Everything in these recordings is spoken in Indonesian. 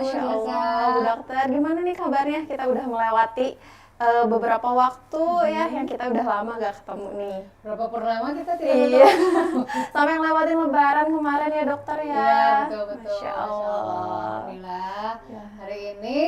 Masya Nisa. Allah, Bu Dokter, gimana nih kabarnya? Kita udah melewati beberapa waktu ya, yang kita udah lama gak ketemu nih. Berapa purnama kita tidak Iya, ketemu? sampai ngelewatin lebaran kemarin ya dokter ya. Iya, betul. Masya Allah. Alhamdulillah. Ya. Hari ini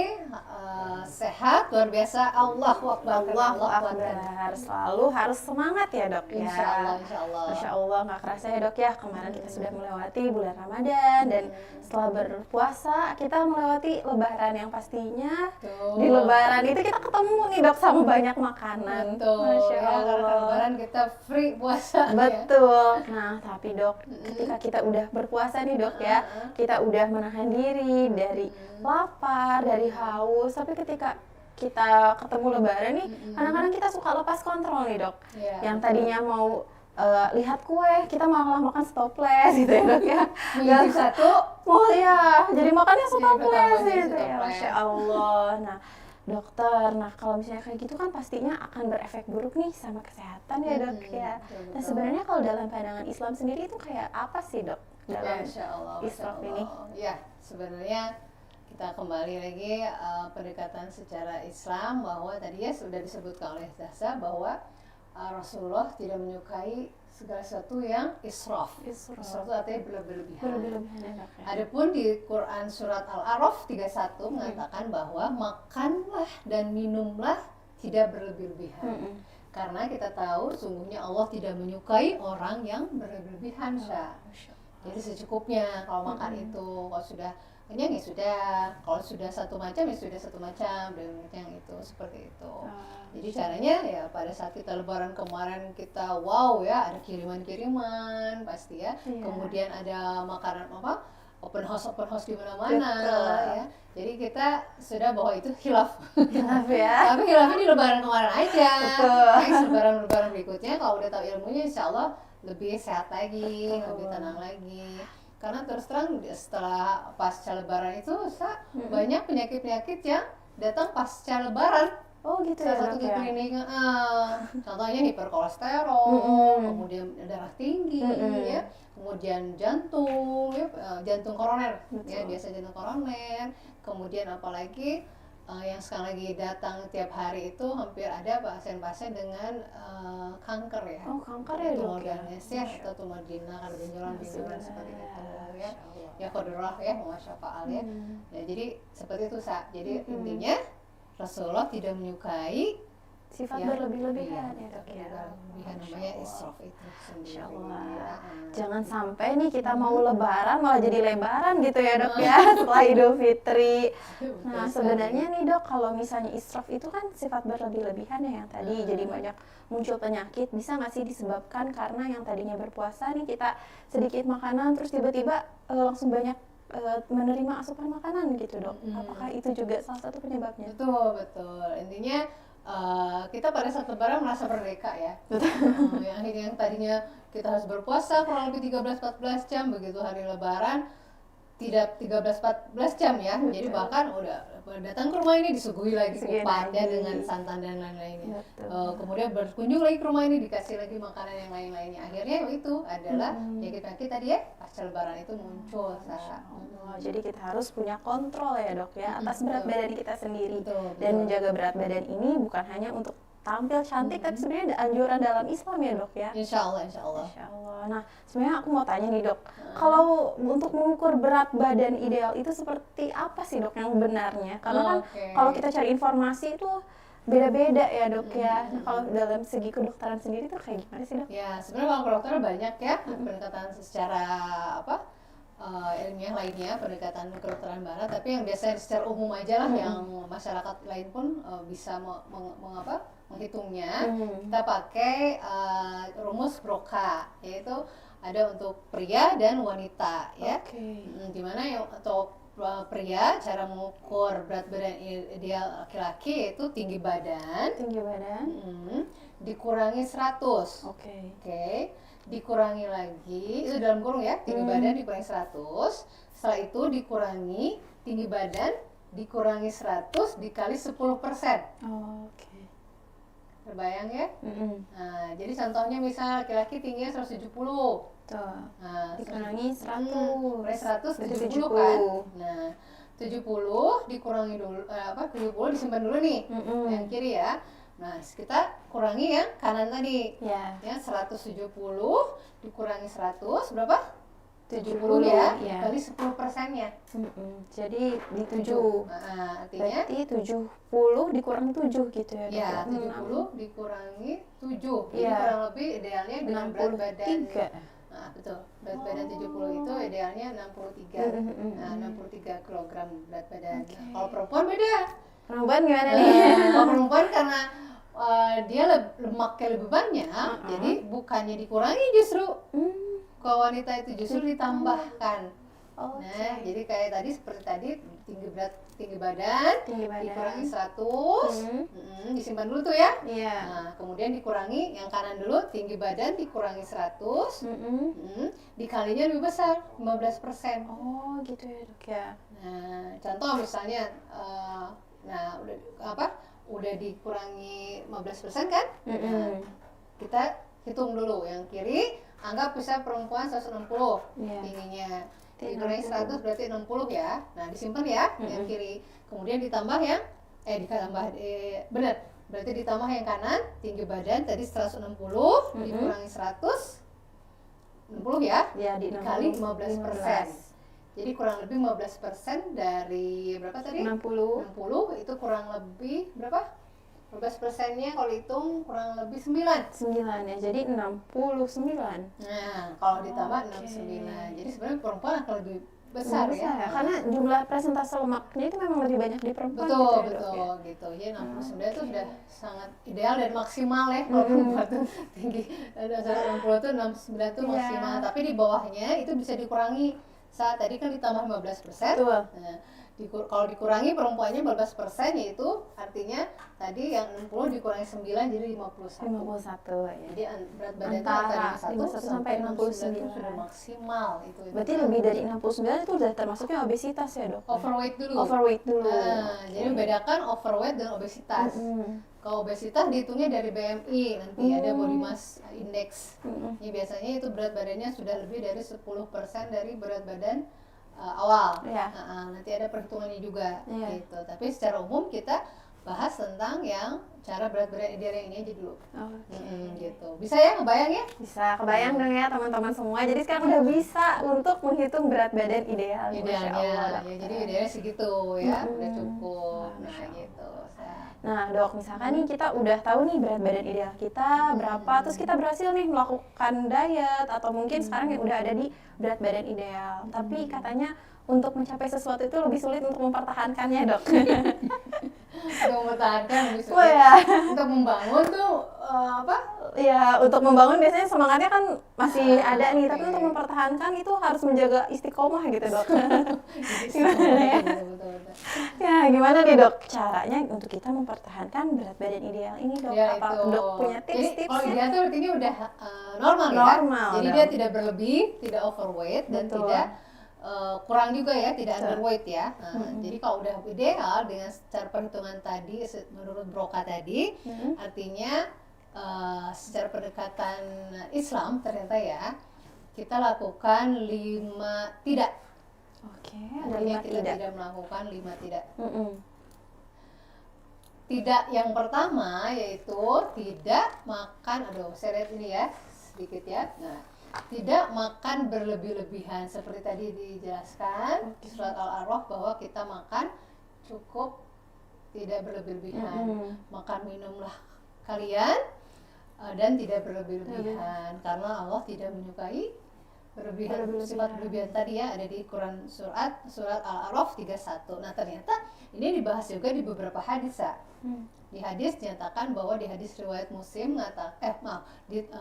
sehat, luar biasa. Allahu Akbar. Allahu Akbar. Selalu harus semangat ya dok ya. Insya Allah, insya Allah. Masya Allah, nggak kerasa ya dok ya, kemarin kita sudah melewati bulan Ramadan dan setelah berpuasa kita melewati lebaran yang pastinya Betul. di lebaran itu kita ketemu nih dok sama banyak makanan. Betul. Masya Ya, karena Allah. lebaran kita free puasa. Ya. Betul. Nah, tapi dok, ketika kita udah berpuasa nih dok ya, kita udah menahan diri dari lapar, dari haus, tapi ketika kita ketemu lebaran nih, kadang-kadang kita suka lepas kontrol nih dok. Iya, Yang betul. tadinya mau lihat kue, kita malah makan stopless gitu ya dok ya. Minggu satu, Oh ya, jadi makannya stopless ketambahan gitu ya, stopless. Masya Allah. Nah, dokter, nah kalau misalnya kayak gitu kan pastinya akan berefek buruk nih sama kesehatan ya dok ya. betul, Nah betul. sebenarnya kalau dalam pandangan Islam sendiri itu kayak apa sih dok ya, dalam insya Allah. israf Masya ini? Allah. Ya, sebenarnya kita kembali lagi pendekatan secara Islam bahwa tadi ya sudah disebutkan oleh Zahza bahwa Rasulullah tidak menyukai segala sesuatu yang israf. Israf. Israf itu artinya berlebihan. Berlebihan ya dok ya. Adapun di Quran surat Al-A'raf 31 mengatakan bahwa makanlah dan minumlah tidak berlebih-lebihan. Karena kita tahu sungguhnya Allah tidak menyukai orang yang berlebihan, Syah. Masya Allah. Jadi secukupnya kalau makan itu, kalau sudah kenyang ya sudah, kalau sudah satu macam ya sudah satu macam, dan yang itu seperti itu. Jadi caranya ya pada saat kita lebaran kemarin kita wow ya ada kiriman-kiriman pasti ya. Iya. Kemudian ada makanan apa? Open house di mana-mana Betul. ya. Jadi kita sudah bahwa itu khilaf. Maaf ya. Tapi khilafnya di lebaran kemarin aja. Betul. Next lebaran berikutnya kalau udah tahu ilmunya insya Allah lebih sehat lagi, Betul. lebih tenang lagi. Karena terus terang setelah pasca lebaran itu banyak penyakit-penyakit yang datang pasca lebaran. Oh gitu ya Salah satu dok di ya. klinik, contohnya hiperkolesterol, kemudian darah tinggi, ya, kemudian jantung, ya, jantung koroner, ya biasa jantung koroner, kemudian apalagi yang sekarang lagi datang tiap hari itu hampir ada pasien-pasien dengan kanker ya. Oh kanker ya dok Tumor ya. ganesnya atau tumor jinah karena benjolan seperti itu ya. Ya qadarullah ya, masya Allah ya. Ya jadi seperti itu Sa. Jadi intinya Rasulullah tidak menyukai Sifat ya, berlebih-lebihan iya, ya dok ya. berlebihan namanya israf itu sendiri. Masya Allah. Ya. Jangan sampai nih kita mau lebaran malah jadi lebaran gitu ya dok ya setelah Idul Fitri. Nah sebenarnya nih dok kalau misalnya israf itu kan sifat berlebih-lebihan ya yang tadi jadi banyak muncul penyakit, bisa nggak sih disebabkan karena yang tadinya berpuasa nih kita sedikit makanan terus tiba-tiba langsung banyak menerima asupan makanan gitu dok. Apakah itu juga salah satu penyebabnya? Betul. Intinya kita pada saat lebaran merasa merdeka ya. Yang tadinya kita harus berpuasa kurang lebih 13-14 jam, begitu hari lebaran tidak 13-14 jam ya. Jadi bahkan udah datang ke rumah ini disuguhi lagi Disuguhi kupatnya lagi. dengan santan dan lain-lainnya. Betul. Kemudian berkunjung lagi ke rumah ini dikasih lagi makanan yang lain-lainnya. Akhirnya itu adalah penyakit-penyakit tadi ya pasca lebaran itu muncul. Oh, jadi kita harus punya kontrol ya dok ya atas berat badan kita sendiri. Betul. Dan menjaga berat badan ini bukan hanya untuk tampil cantik, tapi sebenarnya ada anjuran dalam Islam ya dok ya. Insya Allah. Masya Allah. Nah sebenarnya aku mau tanya nih dok, kalau untuk mengukur berat badan ideal itu seperti apa sih dok yang benarnya? Karena kan kalau kita cari informasi itu beda-beda ya dok ya. Nah, kalau dalam segi kedokteran sendiri tuh kayak gimana sih dok? Ya, sebenarnya kalau kedokter banyak ya pendekatan secara apa ilmiah lainnya, pendekatan kedokteran barat. Tapi yang biasanya secara umum aja lah, yang masyarakat lain pun bisa menghitungnya. Kita pakai rumus Broca, yaitu ada untuk pria dan wanita ya. Dimana yang untuk pria cara mengukur berat badan ideal laki-laki yaitu tinggi badan dikurangi 100. Oke. Dikurangi lagi, itu dalam kurung ya, tinggi badan dikurangi 100. Setelah itu dikurangi tinggi badan dikurangi 100 dikali 10%. Terbayang ya? Nah, jadi contohnya misal laki-laki tingginya 170. Tuh. Nah, Dikurangi 100. Kurangi 100 70 kan? Nah, 70 dikurangi dulu 70 disimpan dulu nih. Yang kiri ya. Nah, kita kurangi yang kanan tadi. Ya. Ya, 170 dikurangi 100 berapa? 70 ya, kali 10%-nya. Jadi di 7. Nah, artinya berarti 70 dikurangi 7 gitu ya, Dok? ya, 70 dikurangi 7. Jadi kurang lebih idealnya dengan berat badan. Nah, betul. Berat badan 70 itu idealnya 63. Nah, 63 kg berat badan. Nah, kalau perempuan beda. Perempuan gimana nih? Kalau perempuan karena dia lemaknya lebih banyak, jadi bukannya dikurangi justru. Kalau wanita itu justru ditambahkan. Nah, jadi kayak tadi seperti tadi tinggi badan dikurangi 100, disimpan dulu tuh ya. Nah, kemudian dikurangi yang kanan dulu, tinggi badan dikurangi 100, dikalinya lebih besar 15%. Oh gitu ya, Dok ya. Nah, contoh misalnya, udah dikurangi 15% kan? Nah, kita hitung dulu yang kiri. Anggap bisa perempuan 160 tingginya, dikurangi 100 berarti 60 ya. Nah, disimpan ya yang kiri. Kemudian ditambah yang berarti ditambah yang kanan, tinggi badan tadi 160 dikurangi 160 ya, dikali 15%. Jadi kurang lebih 15% dari berapa tadi? 60 itu kurang lebih berapa? 15%-nya kalau hitung kurang lebih 9 ya, jadi 69. Nah, kalau ditambah 69, jadi sebenarnya perempuan akan lebih besar ya. Karena jumlah presentase lemaknya itu memang lebih banyak di perempuan. Betul gitu. Ya 69 itu sudah sangat ideal dan maksimal ya. Kalau perempuan tuh tinggi, 60 itu 69 itu maksimal. Tapi di bawahnya itu bisa dikurangi saat tadi kan ditambah 15%. Nah, kalau dikurangi perempuannya 15%, yaitu artinya tadi yang 60 dikurangi 9 jadi 51 ya. Jadi berat badan antara 51 sampai 69 itu sudah maksimal itu. Berarti lebih dari 69 itu udah termasuknya obesitas ya, Dok? Overweight dulu. Nah, jadi membedakan overweight dan obesitas. Kalau obesitas dihitungnya dari BMI, nanti ada body mass index. Ini biasanya itu berat badannya sudah lebih dari 10% dari berat badan awal. Nanti ada perhitungannya juga gitu. Tapi secara umum kita bahas tentang yang cara berat badan ideal yang ini aja dulu. Gitu. Bisa ya ngebayang ya? Bisa kebayang dong ya teman-teman semua. Jadi sekarang udah bisa untuk menghitung berat badan idealnya. Ya, jadi idealnya segitu ya, udah cukup. Nah, gitu. Nah, Dok, misalkan nih kita udah tahu nih berat badan ideal kita berapa, terus kita berhasil nih melakukan diet atau mungkin sekarang yang udah ada di berat badan ideal. Tapi katanya untuk mencapai sesuatu itu lebih sulit untuk mempertahankannya, Dok. Untuk mempertahankan lebih sulit. Untuk membangun tuh Ya, untuk membangun biasanya semangatnya kan masih ada nih, tapi untuk mempertahankan itu harus menjaga istiqomah gitu, Dok. Gimana ya? Ya, gimana nih, Dok, caranya untuk kita mempertahankan berat badan ideal ini, Dok? Ya, apa itu. Dok punya tips-tipsnya? Kalau ideal tuh artinya udah normal ya. Jadi dia tidak berlebih, tidak overweight, dan tidak kurang juga ya, tidak underweight ya. Jadi kalau udah ideal dengan secara perhitungan tadi menurut Broca tadi, artinya secara pendekatan Islam ternyata ya, kita lakukan 5 tidak. Artinya kita tidak melakukan 5 tidak. Tidak yang pertama yaitu tidak makan, saya lihat ini ya sedikit ya. Nah, tidak makan berlebih-lebihan seperti tadi dijelaskan di surat Al-A'raf bahwa kita makan cukup, tidak berlebih-lebihan. Makan minumlah kalian dan tidak berlebih-lebihan karena Allah tidak menyukai berlebihan. Sifat berlebihan tadi ya ada di Quran surat Al-A'raf 31. Nah, ternyata ini dibahas juga di beberapa hadis ya. Di hadis dinyatakan bahwa di hadis riwayat Muslim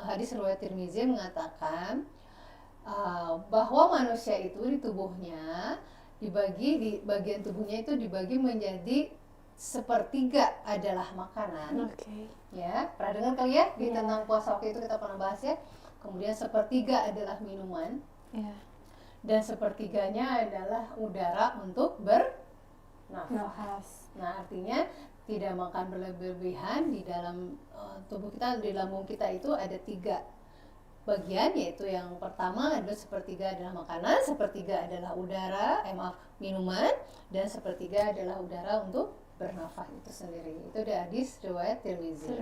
hadis riwayat Tirmizi mengatakan bahwa manusia itu di tubuhnya di bagian tubuhnya itu dibagi menjadi sepertiga adalah makanan. Ya, pernah dengar kali ya di tentang puasa waktu itu kita pernah bahas ya. Kemudian sepertiga adalah minuman. Dan sepertiganya adalah udara untuk bernafas. Nah, artinya tidak makan berlebihan di dalam tubuh kita, di lambung kita itu ada 3 bagian, yaitu yang pertama adalah sepertiga adalah makanan, sepertiga adalah udara, minuman, dan sepertiga adalah udara untuk bernafas itu sendiri. Itu dari hadis riwayat Tirmizi.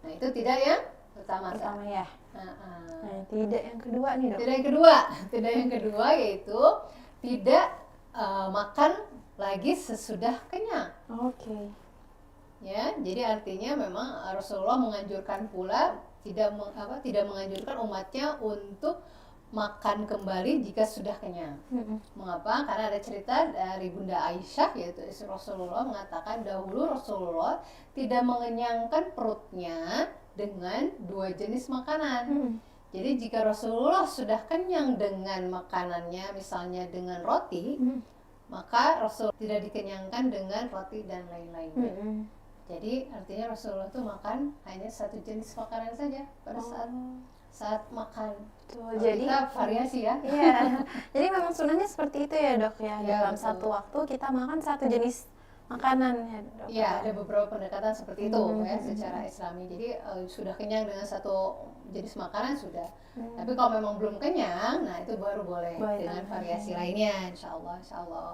Nah itu tidak yang pertama ya. Nah, tidak yang kedua nih dok. Tidak yang kedua yaitu tidak makan lagi sesudah kenyang. Oke. Ya, jadi artinya memang Rasulullah menganjurkan pula tidak menganjurkan umatnya untuk makan kembali jika sudah kenyang. Mengapa? Karena ada cerita dari Bunda Aisyah, yaitu istri Rasulullah, mengatakan dahulu Rasulullah tidak mengenyangkan perutnya dengan 2 jenis makanan. Jadi jika Rasulullah sudah kenyang dengan makanannya, misalnya dengan roti, maka Rasul tidak dikenyangkan dengan roti dan lain-lainnya. Jadi artinya Rasulullah itu makan hanya 1 jenis makanan saja pada saat makan. Jadi kita variasi ya. Iya. Jadi memang sunahnya seperti itu ya dok ya. Dalam betul. satu waktu kita makan 1 jenis makanan ya dok. Iya, ada beberapa pendekatan seperti itu ya secara Islami. Jadi sudah kenyang dengan 1 jenis makanan sudah. Tapi kalau memang belum kenyang, nah itu baru boleh dengan variasi lainnya, insya Allah.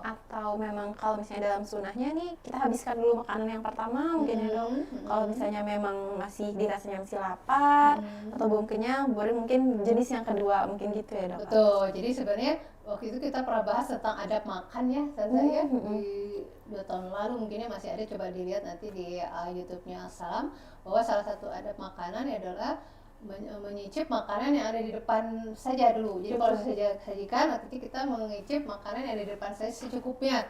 Atau memang kalau misalnya dalam sunahnya nih kita habiskan dulu makanan yang pertama mungkin ya dok. Kalau misalnya memang masih dirasanya masih lapar atau belum kenyang, boleh mungkin jenis yang kedua mungkin gitu ya dok. Betul. Jadi sebenarnya waktu itu kita pernah bahas tentang adab makan ya, ya di 2 tahun lalu mungkinnya masih ada, coba dilihat nanti di YouTube-nya Salam, bahwa salah satu adab makanan adalah menyicip makanan yang ada di depan saja dulu. Jadi kalau saya sajikan, nanti kita mengicip makanan yang ada di depan saya secukupnya.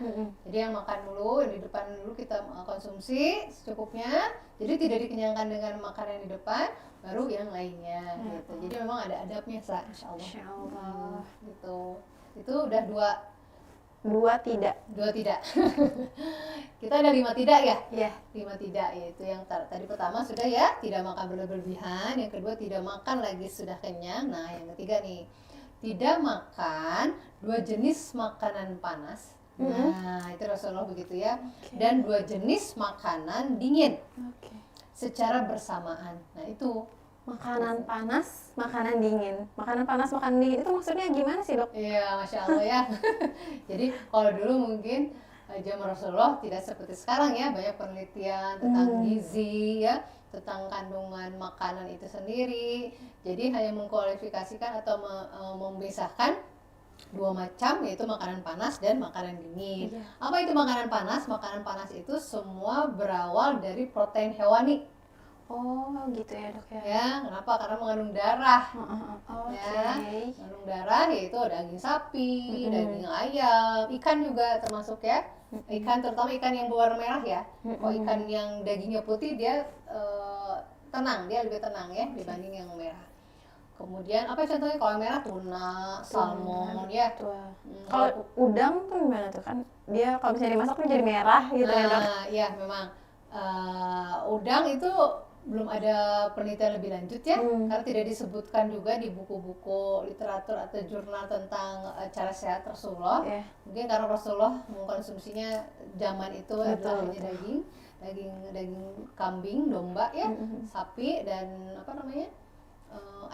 Jadi yang makan dulu, yang di depan dulu kita konsumsi secukupnya. Jadi tidak dikenyangkan dengan makanan yang di depan, baru yang lainnya. Gitu. Jadi memang ada adabnya, insya Allah. Gitu. Itu udah 2 tidak. Kita ada 5 tidak ya? Iya. 5 tidak, yaitu yang tadi pertama sudah ya, tidak makan berlebihan. Yang kedua, tidak makan lagi sudah kenyang. Nah, yang ketiga nih, tidak makan 2 jenis makanan panas. Nah, itu Rasulullah begitu ya. Dan 2 jenis makanan dingin. Secara bersamaan. Nah, itu makanan panas, makanan dingin. Makanan panas, makanan dingin itu maksudnya gimana sih dok? Iya, Masya Allah ya. Jadi kalau dulu mungkin zaman Rasulullah tidak seperti sekarang ya, banyak penelitian tentang gizi ya, tentang kandungan makanan itu sendiri. Jadi hanya mengkualifikasikan atau memisahkan 2 macam, yaitu makanan panas dan makanan dingin. Apa itu makanan panas? Makanan panas itu semua berawal dari protein hewani. Oh gitu ya dok ya. Ya, kenapa? Karena mengandung darah. Ya, mengandung darah, yaitu daging sapi, daging ayam, ikan juga termasuk ya. Ikan, terutama ikan yang berwarna merah ya. Kalau ikan yang dagingnya putih dia tenang, dia lebih tenang ya dibanding yang merah. Kemudian apa contohnya? Kalau yang merah tuna, salmon ya. Kalau udang tuh gimana tuh kan? Dia kalau misalnya dimasak tuh jadi merah gitu ya dok. Iya memang. Udang itu belum ada penelitian lebih lanjut ya, karena tidak disebutkan juga di buku-buku literatur atau jurnal tentang cara sehat Rasulullah. Mungkin karena Rasulullah mengkonsumsinya zaman itu adalah hanya daging kambing, domba ya, sapi dan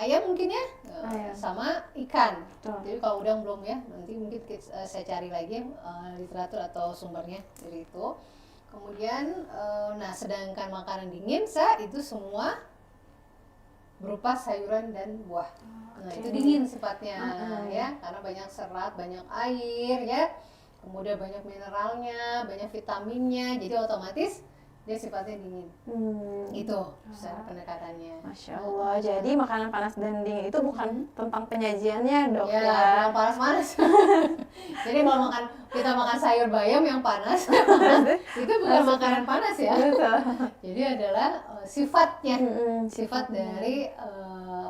ayam mungkin ya, sama ikan. Jadi kalau udang belum ya, nanti mungkin saya cari lagi literatur atau sumbernya dari itu. Kemudian, sedangkan makanan dingin itu semua berupa sayuran dan buah. Nah, itu dingin sifatnya ya, karena banyak serat, banyak air ya, kemudian banyak mineralnya, banyak vitaminnya, jadi otomatis dia sifatnya dingin. Itu secara pendekatannya. Masya Allah. Jadi makanan panas dan dingin itu bukan tentang penyajiannya dok ya? Ya, panas-panas. Jadi kalau kita makan sayur bayam yang panas, itu bukan makanan panas ya. Jadi adalah sifatnya, sifat dari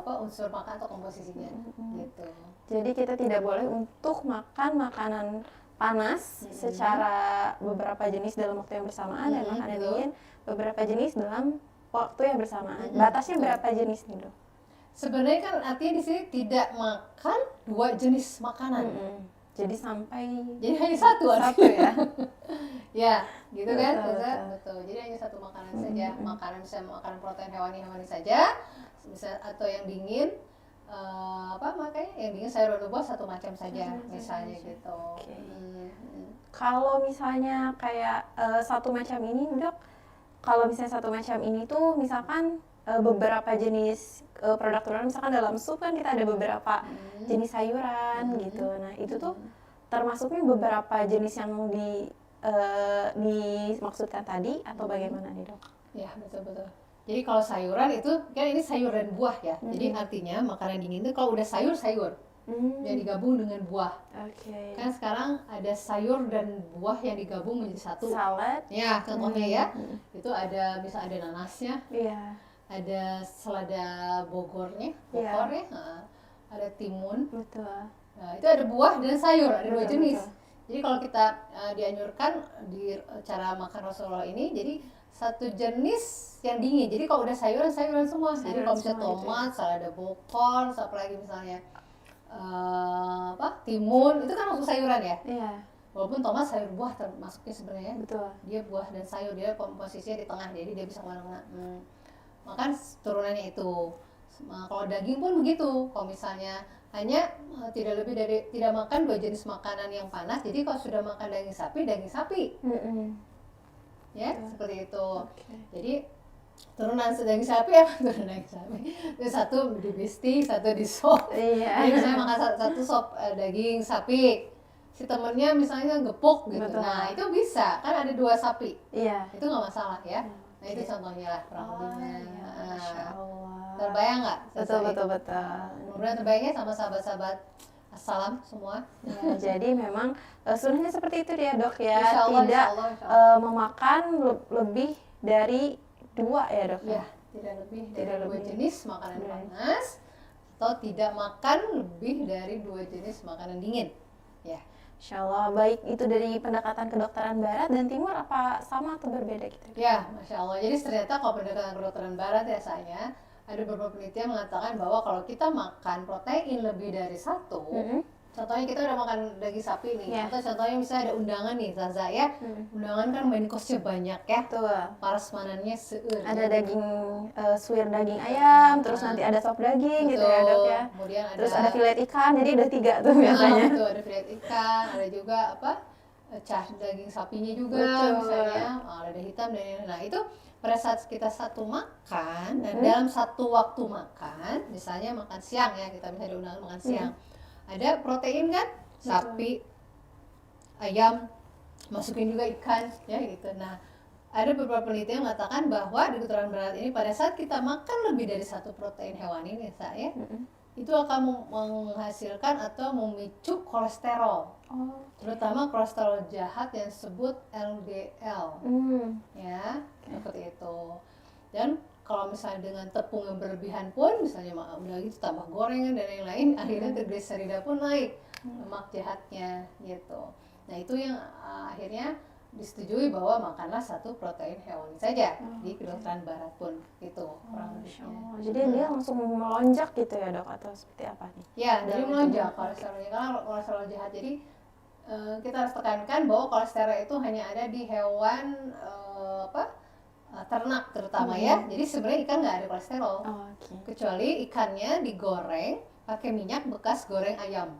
unsur makan atau komposisinya. Gitu. Jadi kita tidak boleh untuk makan makanan panas secara beberapa jenis dalam waktu yang bersamaan dan makanan dingin beberapa jenis dalam waktu yang bersamaan. Batasnya berapa jenis nih dok? Sebenarnya kan artinya di sini tidak makan 2 jenis makanan. Jadi hanya satu ya. Ya, gitu kan? Betul. Jadi hanya satu makanan saja. Makanan bisa makanan protein hewani saja, bisa atau yang dingin makanya yang dingin sayur dan buah satu macam saja Satu macam misalnya saja. gitu. Oke. Hmm. Kalau misalnya kayak satu macam ini Dok, kalau misalnya satu macam ini tuh misalkan beberapa jenis produk turunan, misalkan dalam sup kan kita ada beberapa jenis sayuran gitu. Nah itu tuh termasuknya beberapa jenis yang dimaksudkan tadi atau bagaimana nih Dok? Ya, betul-betul. Jadi kalau sayuran itu kan ini sayur dan buah ya. Jadi artinya makanan dingin itu kalau udah sayur-sayur yang digabung dengan buah. Oke. Kan sekarang ada sayur dan buah yang digabung menjadi satu. Salad. Ya, contohnya ya. Itu ada bisa ada nanasnya, Iya. ada selada Bogornya, Iya. ada timun. Betul. Nah, itu ada buah dan sayur, ada dua Betul, jenis. betul. Jadi kalau kita dianjurkan di cara makan Rasulullah ini, jadi satu jenis yang dingin. Jadi kalau udah sayuran semua. Jadi Sayuran kalau misalnya semua gitu ya. tomat, salada bokor, apalagi misalnya timun, itu kan masuk sayuran ya. Iya. Walaupun tomat sayur buah termasuknya sebenarnya. Betul. Dia buah dan sayur, dia posisinya di tengah, jadi dia bisa kemana-mana. Makan turunannya itu. Kalau daging pun begitu. Kalau misalnya hanya tidak makan dua jenis makanan yang panas. Jadi kalau sudah makan daging sapi, ya seperti itu. Jadi turunan daging sapi apa turunan daging sapi? Itu satu di bistik, satu di sop. Iya. Jadi misalnya makan satu sop daging sapi, si temennya misalnya gepuk gitu. Betul. Nah itu bisa, kan ada dua sapi. Iya. Itu nggak masalah ya. Nah itu contohnya lah kurang lebihnya. Ya, Masya Allah. Terbayang nggak? Betul. Mudah-mudahan terbayangnya sama sahabat-sahabat. Assalam semua. Ya, jadi memang sunnahnya seperti itu ya Dok ya, Insya Allah, tidak insya Allah. memakan lebih dari 2 ya Dok Ya, tidak lebih dari Tidak dua lebih. jenis makanan panas atau tidak makan lebih dari dua jenis makanan dingin. Ya. Insya Allah. Baik itu dari pendekatan kedokteran barat dan timur apa sama atau berbeda gitu? Ya, Masya Allah. Jadi ternyata kalau pendekatan kedokteran barat ya ada beberapa penelitian mengatakan bahwa kalau kita makan protein lebih dari satu, contohnya kita udah makan daging sapi nih, atau contohnya misalnya ada undangan nih, Zaza ya, undangan kan main course-nya banyak ya, Betul. parasmanannya seueur. Ada daging suwir daging ayam, terus nanti ada sop daging gitu ya Dok ya. Kemudian Terus ada filet ikan, jadi udah 3 tuh biasanya. Betul, ada filet ikan, ada juga cah daging sapinya juga, Betul. misalnya ada hitam dan lain-lain. Nah itu pada saat kita satu makan dan dalam satu waktu makan, misalnya makan siang ya, kita misalnya diundang makan siang, ada protein kan, sapi, ayam, masukin juga ikan ya gitu. Nah ada beberapa penelitian yang mengatakan bahwa di kedokteran barat ini pada saat kita makan lebih dari satu protein hewani nih saya, itu akan menghasilkan atau memicu kolesterol. Terutama kolesterol jahat yang disebut LDL. Ya, seperti itu. Dan kalau misalnya dengan tepung yang berlebihan pun, misalnya udah gitu tambah gorengan dan lain-lain, akhirnya trigliserida pun naik, lemak jahatnya gitu. Nah itu yang akhirnya disetujui bahwa makanlah satu protein hewani saja di kedokteran barat pun gitu kurang lebihnya. Jadi dia langsung melonjak gitu ya Dok atau seperti apa nih? Ya, jadi melonjak kolesterolnya karena kolesterol jahat. Jadi kita harus tekankan bahwa kolesterol itu hanya ada di hewan ternak terutama ya. Jadi sebenarnya ikan nggak ada kolesterol, kecuali ikannya digoreng pakai minyak bekas goreng ayam.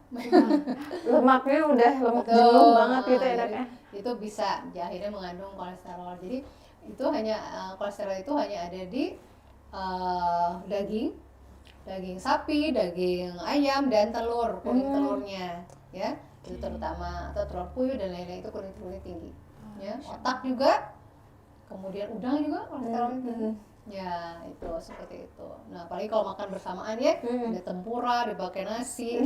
Lemaknya udah lemak jenuh banget gitu ya Dok ya. Itu bisa akhirnya mengandung kolesterol. Jadi itu hanya kolesterol itu hanya ada di daging sapi, daging ayam dan telur, kuning telurnya ya. Itu terutama, atau telur puyuh dan lain-lain, itu kuning-telurnya tinggi. Ya, otak juga, kemudian udang juga kolesterolnya tinggi. Ya, itu seperti itu. Nah, apalagi kalau makan bersamaan ya, ada tempura, dipakai nasi,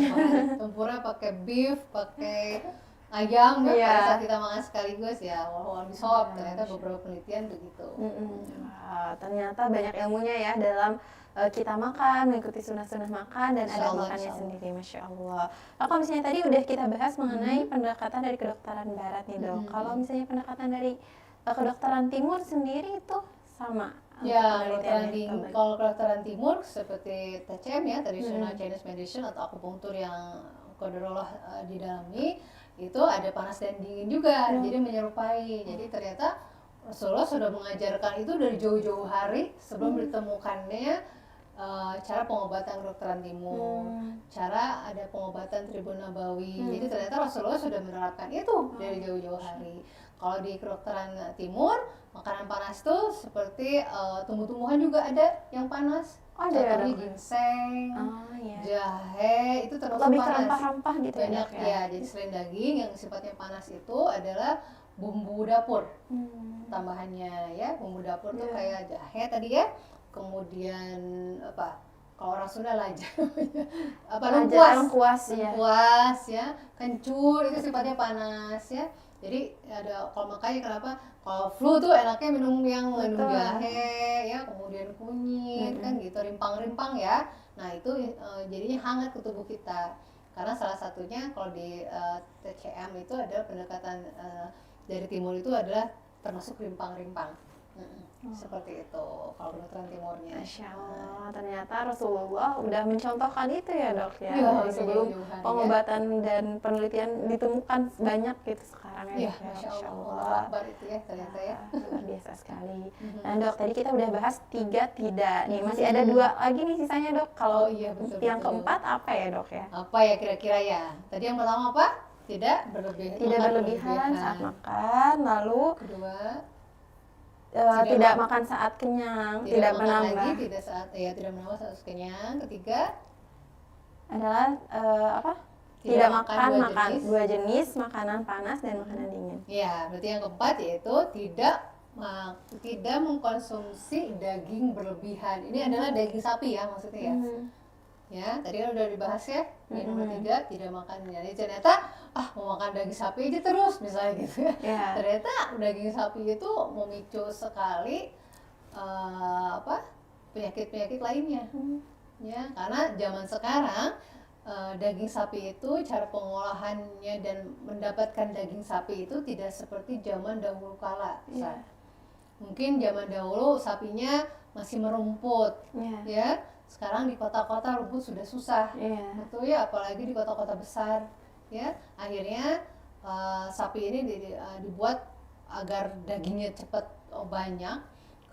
tempura pakai beef, pakai ayam, pada saat kita makan sekaligus ya, walaupun di sop, ternyata beberapa penelitian begitu. Ternyata banyak ilmunya ya dalam kita makan, mengikuti sunnah-sunnah makan dan ada makannya sendiri, Masya Allah. Kalau misalnya tadi udah kita bahas mengenai pendekatan dari kedokteran barat nih Dok. Kalau misalnya pendekatan dari kedokteran timur sendiri itu sama? Ya, kalau kedokteran timur seperti TCM ya, traditional Chinese medicine atau akupunktur yang qadarullah didalami, itu ada panas dan dingin juga, jadi menyerupai. Jadi ternyata Rasulullah sudah mengajarkan itu dari jauh-jauh hari sebelum ditemukannya cara pengobatan kedokteran timur, cara ada pengobatan tribun nabawi. Jadi ternyata Rasulullah sudah menerapkan itu dari jauh-jauh hari. Kalau di kedokteran timur, makanan panas tuh seperti tumbuh-tumbuhan juga ada yang panas. Contohnya ginseng, jahe, itu termasuk lebih panas. rempah-rempah gitu banyak ya. Jadi selain daging yang sifatnya panas itu adalah bumbu dapur. Tambahannya ya, bumbu dapur tuh kayak jahe tadi ya. Kemudian apa? Kalau orang Sunda laja, lengkuas ya, kencur itu sifatnya panas ya. Jadi ada, kalau makanya kenapa kalau flu tuh enaknya minum jahe ya, kemudian kunyit kan gitu, rimpang-rimpang ya. Nah itu jadinya hangat ke tubuh kita. Karena salah satunya kalau di TCM itu adalah pendekatan dari timur itu adalah termasuk rimpang-rimpang. Seperti itu kalau kedokteran timurnya. Masya Allah, ternyata Rasulullah udah mencontohkan itu ya dok ya, dari sebelum pengobatan dan penelitian ditemukan banyak gitu sekarang ya. Masya Allah, itu ya ternyata ya. Luar biasa sekali. Nah dok, tadi kita udah bahas 3 tidak nih, masih ada 2 lagi nih sisanya dok. Kalau yang keempat apa ya dok ya? Apa ya kira-kira ya? Tadi yang pertama apa? Tidak berlebihan saat makan, lalu kedua tidak makan saat kenyang, tidak menambah. Tidak menambah saat kenyang. Ketiga adalah tidak makan dua jenis makanan panas dan makanan dingin. Ya, berarti yang keempat yaitu tidak mengkonsumsi daging berlebihan. Ini adalah daging sapi ya maksudnya ya. Ya, tadi kan udah dibahas ya. Yang nomor 3 tidak makan. Jadi ternyata mau makan daging sapi aja terus misalnya gitu ya. Ternyata daging sapi itu memicu sekali penyakit-penyakit lainnya. Ya, karena zaman sekarang daging sapi itu cara pengolahannya dan mendapatkan daging sapi itu tidak seperti zaman dahulu kala. Mungkin zaman dahulu sapinya masih merumput, ya. Sekarang di kota-kota rumput sudah susah, betul ya, apalagi di kota-kota besar, ya. Akhirnya sapi ini dibuat agar dagingnya cepat banyak.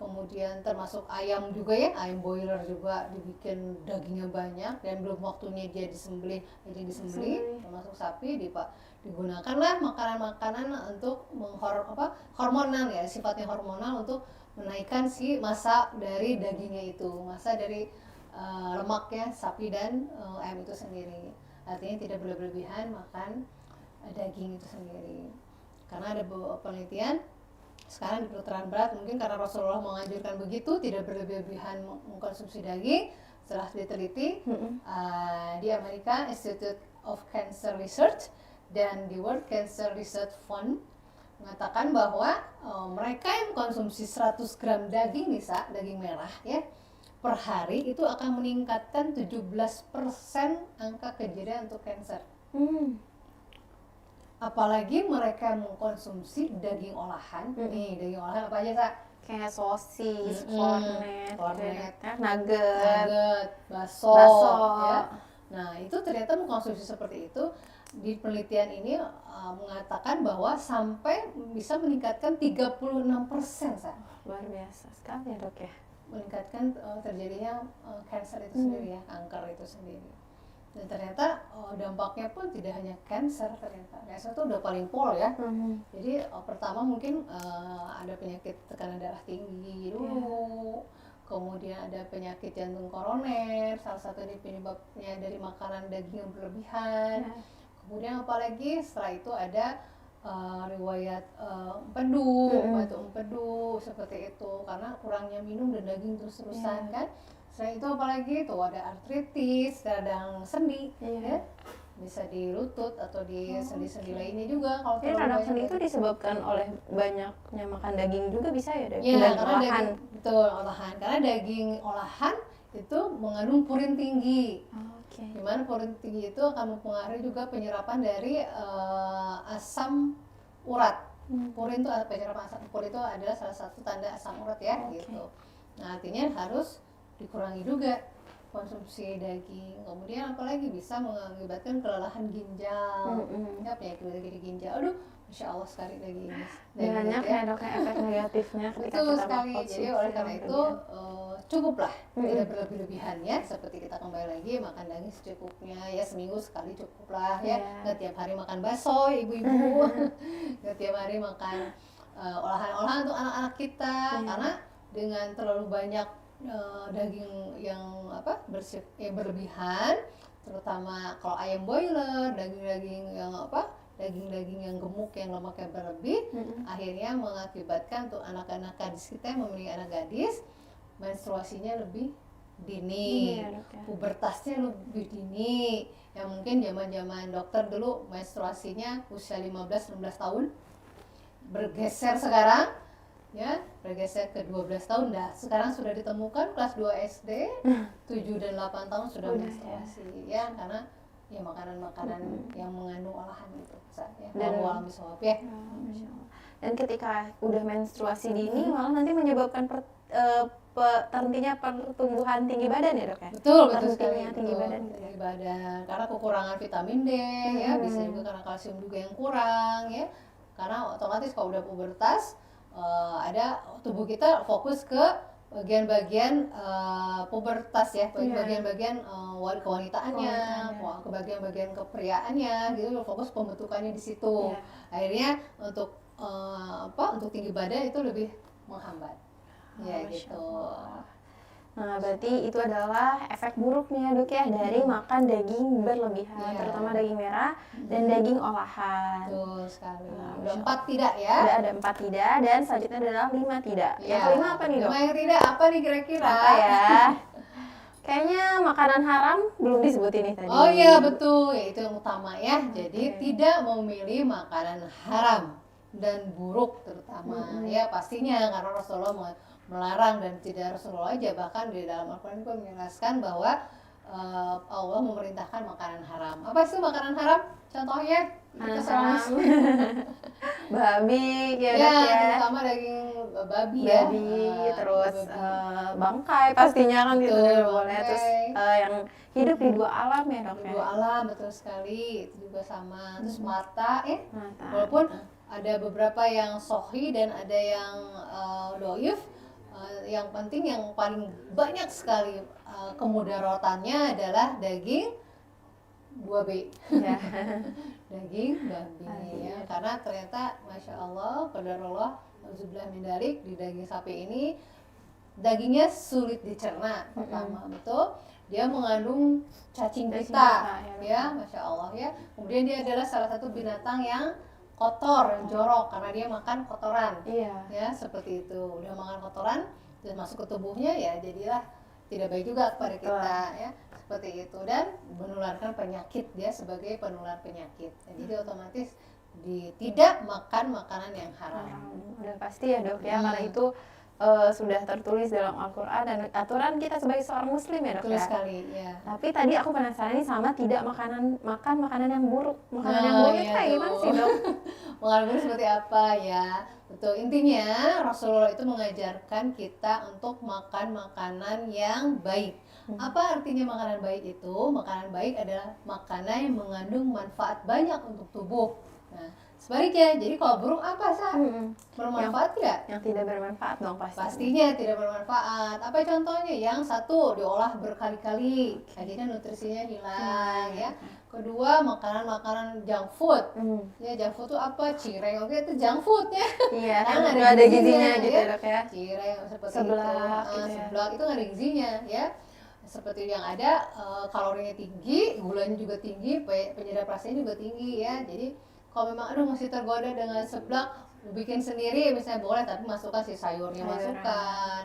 Kemudian termasuk ayam juga ya, ayam boiler juga dibikin dagingnya banyak dan belum waktunya dia disembelih, termasuk sapi digunakanlah makanan-makanan untuk hormonal ya, sifatnya hormonal untuk menaikkan si massa dari dagingnya itu, massa dari lemaknya sapi dan ayam itu sendiri. Artinya tidak berlebihan makan daging itu sendiri. Karena ada penelitian sekarang di kedokteran berat, mungkin karena Rasulullah menganjurkan begitu, tidak berlebihan mengkonsumsi daging. Setelah diteliti di Amerika Institute of Cancer Research dan di World Cancer Research Fund mengatakan bahwa mereka yang mengkonsumsi 100 gram daging daging merah ya per hari itu akan meningkatkan 17% angka kejadian untuk kanker. Apalagi mereka mengkonsumsi daging olahan. Nih, daging olahan apa aja, Kak? Kayak sosis, cornet, nugget, baso. Ya. Nah, itu ternyata mengkonsumsi seperti itu di penelitian ini mengatakan bahwa sampai bisa meningkatkan 36%, Sa. Luar biasa sekali ya, Dok ya. Meningkatkan terjadinya kanker itu sendiri ya, kanker itu sendiri. Dan ternyata dampaknya pun tidak hanya kanker, ternyata kanker itu udah paling pol ya. Jadi pertama mungkin ada penyakit tekanan darah tinggi dulu, kemudian ada penyakit jantung koroner, salah satu penyebabnya dari makanan daging yang berlebihan. Kemudian apalagi setelah itu ada riwayat batu empedu seperti itu karena kurangnya minum dan daging terus-terusan kan. Selain itu apalagi tuh ada artritis, radang sendi, ya. Bisa di lutut atau di sendi-sendi lainnya juga. Kalau radang sendi itu disebabkan oleh banyaknya makan daging juga bisa ya, Dok? Ya, karena olahan. Betul, olahan. Karena daging olahan itu mengandung purin tinggi. Dimana purin tinggi itu akan mempengaruhi juga penyerapan dari asam urat. Purin itu penyerapan asam urat itu adalah salah satu tanda asam urat ya, gitu. Nah, artinya harus dikurangi juga konsumsi daging. Kemudian apalagi bisa mengakibatkan kelelahan ginjal, ya penyakit ginjal. Aduh, Masya Allah sekali daging. Banyak ya, Dok, efek negatifnya ketika betul kita sekali. Jadi oleh karena itu cukuplah, tidak berlebih-lebihan ya. Seperti kita kembali lagi makan daging secukupnya ya, seminggu sekali cukuplah ya. Nggak tiap hari makan bakso ibu-ibu, nggak tiap hari makan olahan-olahan untuk anak-anak kita, karena dengan terlalu banyak daging yang yang berlebihan, terutama kalau ayam boiler, daging-daging yang daging-daging yang gemuk, yang lemaknya berlebih, akhirnya mengakibatkan untuk anak-anak gadis kita yang memiliki anak gadis, menstruasinya lebih dini, pubertasnya lebih dini. Yang mungkin zaman-zaman dokter dulu menstruasinya usia 15-16 tahun, bergeser sekarang ya, bergeser ke 12 tahun. Dah sekarang sudah ditemukan kelas 2 SD 7 dan 8 tahun sudah menstruasi ya, karena ya makanan-makanan yang mengandung olahan gitu ya. Dan alami soal ya. Dan ketika udah menstruasi dini malah nanti menyebabkan terhentinya pertumbuhan tinggi badan ya, Dok ya? Betul sekali. Tinggi badan gitu tinggi badan karena kekurangan vitamin D ya, bisa juga karena kalsium juga yang kurang ya. Karena otomatis kalau udah pubertas, ada tubuh kita fokus ke bagian-bagian pubertas ya, bagian-bagian kewanitaannya, ke bagian-bagian kepriaannya gitu, fokus pembentukannya di situ. Akhirnya untuk untuk tinggi badan itu lebih menghambat. Ya gitu. Nah, berarti itu adalah efek buruknya, Dok ya, dari makan daging berlebihan, terutama daging merah dan daging olahan. Betul sekali. Udah 4 tidak ya? Udah ada 4 tidak, dan selanjutnya adalah 5 tidak. Yang kelima apa nih, Dok? 5 yang tidak apa nih kira-kira? Apa ya? Kayaknya makanan haram belum disebut ini tadi. Oh iya betul, ya itu yang utama ya. Jadi tidak memilih makanan haram dan buruk terutama ya, pastinya karena Rasulullah melarang, dan tidak Rasulullah aja, bahkan di dalam Al-Quran itu menjelaskan bahwa Allah memerintahkan makanan haram. Apa sih makanan haram? Contohnya kita haram. Babi ya, terutama daging babi ya. Terus bangkai pastinya kan gitu boleh. Terus yang hidup di 2 alam ya, Dok ya. 2 alam, betul sekali, itu juga sama. Terus mata ya. Walaupun ada beberapa yang sahih dan ada yang dhaif. Yang penting yang paling banyak sekali kemudaratannya adalah daging 2B. Daging babi ya, karena ternyata Masya Allah, qadarullah, auzubillah min dzalik, di daging sapi ini dagingnya sulit dicerna. Pertama betul, dia mengandung cacing pita ya, Masya Allah ya. Kemudian dia adalah salah satu binatang yang kotor, jorok, karena dia makan kotoran. Ya, seperti itu. Udah makan kotoran dan masuk ke tubuhnya ya, jadilah tidak baik juga kepada kita ya. Seperti itu, dan menularkan penyakit, dia sebagai penular penyakit. Jadi otomatis tidak makan makanan yang haram. Udah pasti ya, Dok ya, karena itu sudah tertulis dalam Al-Quran dan aturan kita sebagai seorang muslim ya, Dok. Betul sekali ya. Tapi tadi aku penasaran nih sama tidak makan makanan yang buruk. Makanan yang buruk itu kayak gimana sih, Dok? Makanan buruk seperti apa ya? Betul, intinya Rasulullah itu mengajarkan kita untuk makan makanan yang baik. Apa artinya makanan baik itu? Makanan baik adalah makanan yang mengandung manfaat banyak untuk tubuh. Nah, sebaliknya, jadi kalau buruk apa sih? Bermanfaat tidak? Yang tidak bermanfaat dong pasti. Pastinya tidak bermanfaat. Apa contohnya? Yang satu, diolah berkali-kali, akhirnya nutrisinya hilang ya. Kedua, makanan-makanan junk food. Ya, junk food itu apa? Cireng, oke, itu junk food ya. Iya, kan ada gizinya gitu ya, Dok ya. Cireng seperti seblak, itu. gitu ya. Seblak itu nggak ada gizinya ya. Seperti yang ada, kalorinya tinggi, gulanya juga tinggi, penyedap rasanya juga tinggi ya. Jadi kalau memang aduh masih tergoda dengan seblak, bikin sendiri misalnya boleh, tapi masukkan si sayurnya, masukkan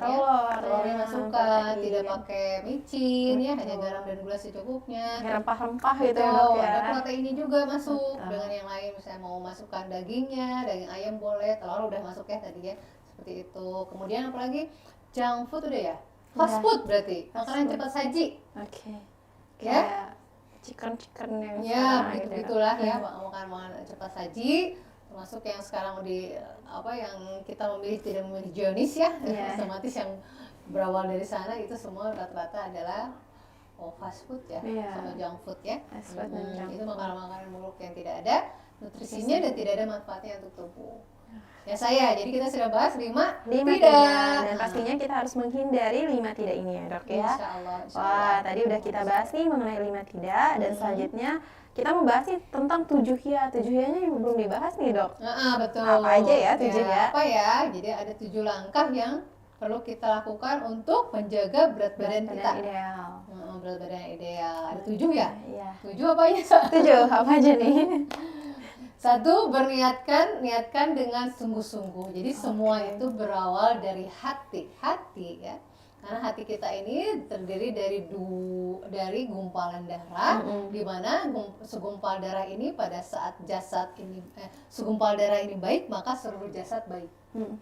telurnya masukkan, tidak pakai micin ya, hanya garam dan gula secukupnya, rempah-rempah gitu ya, Dok ya. Ada proteinnya juga masuk dengan yang lain, misalnya mau masukkan dagingnya, daging ayam boleh, telur udah masuk ya tadi ya, seperti itu. Kemudian apalagi junk food udah ya, fast food berarti makanan cepat saji. Ya, chicken yang ya begitulah ya, makan cepat saji, termasuk yang sekarang yang kita memilih tidak memilih Zionis ya, otomatis yang berawal dari sana itu semua rata-rata adalah fast food ya, sama junk food ya. Itu makanan-makanan buruk yang tidak ada nutrisinya dan tidak ada manfaatnya untuk tubuh. Ya saya, jadi kita sudah bahas 5 5 tidak, dan pastinya kita harus menghindari 5 tidak ini ya dok ya. Insya Allah. Wah, tadi udah kita bahas nih mengenai 5 tidak, dan selanjutnya kita membahas nih tentang 7 ya. 7 nya yang belum dibahas nih dok. Betul. Apa aja ya 7 ya? Apa ya? Jadi ada 7 langkah yang perlu kita lakukan untuk menjaga berat badan kita. Ideal. Berat badan yang ideal. Ada 7 ya? Iya. 7 apa ya? 7 apa aja nih? 1, niatkan dengan sungguh-sungguh. Jadi semua itu berawal dari hati ya. Karena hati kita ini terdiri dari gumpalan darah, di mana segumpal darah ini pada saat segumpal darah ini baik, maka seluruh jasad baik.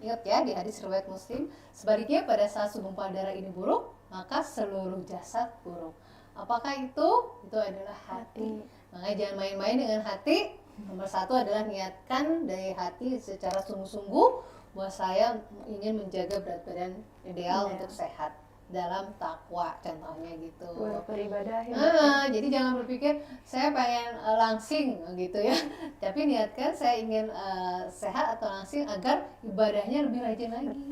Ingat ya, di hadis riwayat Muslim, sebaliknya pada saat segumpal darah ini buruk, maka seluruh jasad buruk. Apakah itu? Itu adalah hati. Makanya jangan main-main dengan hati. Nomor 1 adalah niatkan dari hati secara sungguh-sungguh bahwa saya ingin menjaga berat badan ideal untuk sehat dalam takwa, contohnya gitu. Beribadah ya. Jadi jangan berpikir saya pengen langsing gitu ya, tapi niatkan saya ingin sehat atau langsing agar ibadahnya lebih rajin lagi,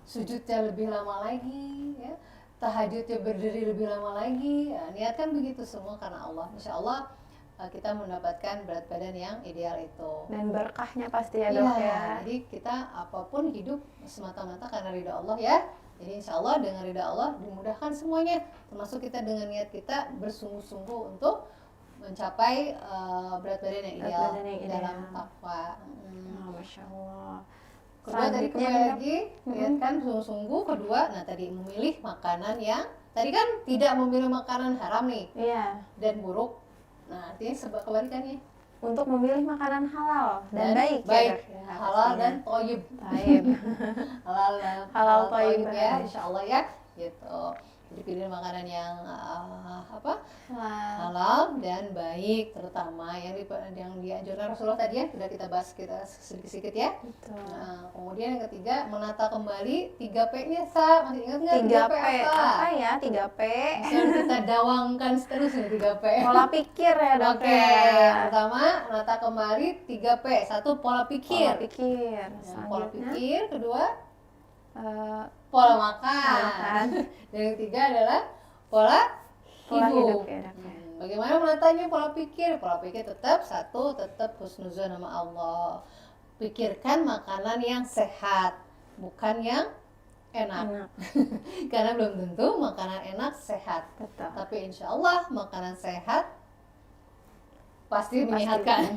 sujudnya lebih lama lagi, ya, tahajudnya berdiri lebih lama lagi. Niatkan begitu semua karena Allah. Insya Allah kita mendapatkan berat badan yang ideal itu. Dan berkahnya pasti ya dok ya. Jadi kita apapun hidup semata-mata karena ridha Allah ya. Jadi insya Allah dengan ridha Allah dimudahkan semuanya. Termasuk kita dengan niat kita bersungguh-sungguh untuk mencapai berat badan yang ideal dalam takwa. Masya Allah. Kedua tadi kembali lagi, niatkan sungguh-sungguh. Kedua, tadi memilih makanan yang tadi kan tidak memilih makanan haram nih. Iya. Dan buruk. Artinya kebalikannya. Untuk memilih makanan halal dan baik. Ya, halal dan thayyib. halal thayyib ya, insyaallah ya. Gitu. Jadi pilih makanan yang halal dan baik, terutama yang dianjurkan Rasulullah tadi ya, sudah kita bahas sedikit-sedikit ya. Kemudian yang ketiga, menata kembali 3P-nya masih ingat nggak 3P apa ya 3P? Bisa kita dawangkan terus ya 3P. Pola pikir ya dok. Oke, pertama menata kembali 3P. 1 pola pikir. Pola pikir. Kedua pola makan. Dan yang ketiga adalah pola hidup ya, bagaimana menatanya pola pikir? Pola pikir tetap husnuzon sama Allah. Pikirkan makanan yang sehat, bukan yang enak. Karena belum tentu makanan enak sehat. Tapi insya Allah makanan sehat pasti menyehatkan.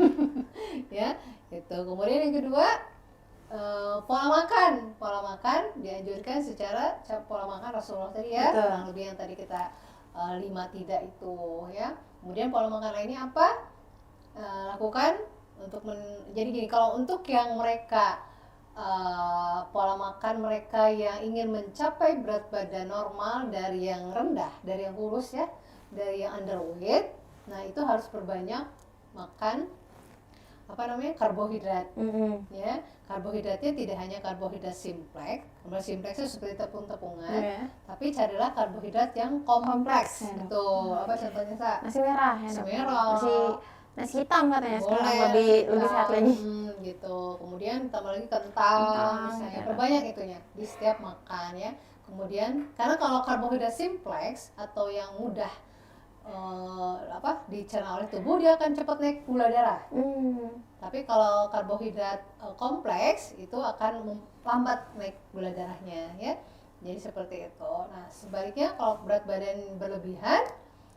Ya, gitu. Kemudian yang kedua, pola makan dianjurkan secara pola makan Rasulullah tadi ya, kurang lebih yang tadi kita 5 tidak itu ya. Kemudian pola makan lainnya apa? Lakukan untuk jadi gini, kalau untuk yang mereka pola makan mereka yang ingin mencapai berat badan normal dari yang rendah, dari yang kurus ya, dari yang underweight, itu harus perbanyak makan karbohidrat. Ya, karbohidratnya tidak hanya karbohidrat simplex. Karbohidrat simplex itu seperti tepung-tepungan, tapi carilah karbohidrat yang kompleks. Itu apa contohnya, Sa? Nasi merah ya. Nasi hitam katanya sekarang lebih sehat lagi. Gitu. Kemudian tambah lagi kentang misalnya. Perbanyak itunya di setiap makan ya. Kemudian karena kalau karbohidrat simplex atau yang mudah dicerna oleh tubuh, dia akan cepat naik gula darah. Tapi kalau karbohidrat kompleks itu akan lambat naik gula darahnya ya. Jadi seperti itu. Sebaliknya kalau berat badan berlebihan,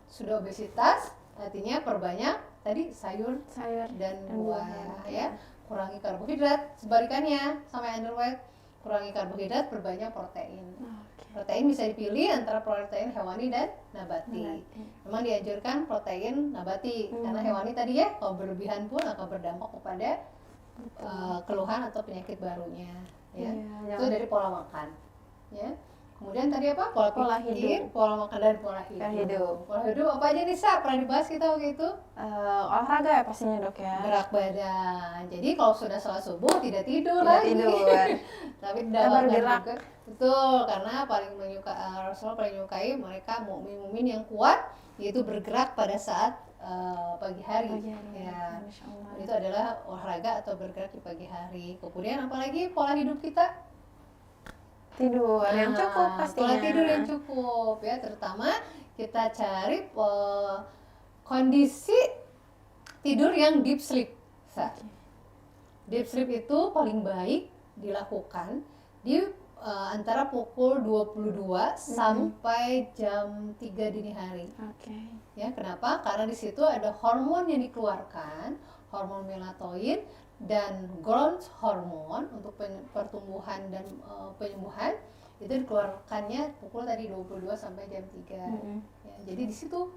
sudah obesitas, artinya perbanyak tadi sayur dan buah ya. Kurangi karbohidrat. Sebalikannya sama underweight, kurangi karbohidrat, perbanyak protein. Protein bisa dipilih antara protein hewani dan nabati. Memang dianjurkan protein nabati karena hewani tadi ya, kalau berlebihan pun akan berdampak kepada keluhan atau penyakit barunya. Ya. Itu dari pola makan. Ya. Kemudian tadi apa? Pola pikir, pola makan dan pola hidup. Pola hidup apa aja nih, Sa? Pernah dibahas kita waktu itu? Olahraga ya pastinya, Dok ya. Gerak badan. Jadi kalau sudah sholat subuh tidak tidur Tidak lagi. tidur. Tapi Kita bergerak. juga. Betul, karena Rasulullah paling menyukai mereka mukmin yang kuat, yaitu bergerak pada saat pagi hari. Ya. Masya Allah. Itu adalah olahraga atau bergerak di pagi hari. Kemudian apalagi pola hidup kita? Tidur yang cukup pastinya. Pola tidur yang cukup ya, terutama kita cari kondisi tidur yang deep sleep. Deep sleep itu paling baik dilakukan di antara pukul 22 sampai jam 3 dini hari. Ya, kenapa? Karena di situ ada hormon yang dikeluarkan, hormon melatonin dan growth hormon untuk pertumbuhan dan penyembuhan, itu dikeluarkannya pukul tadi 22 sampai jam 3. Ya, jadi di situ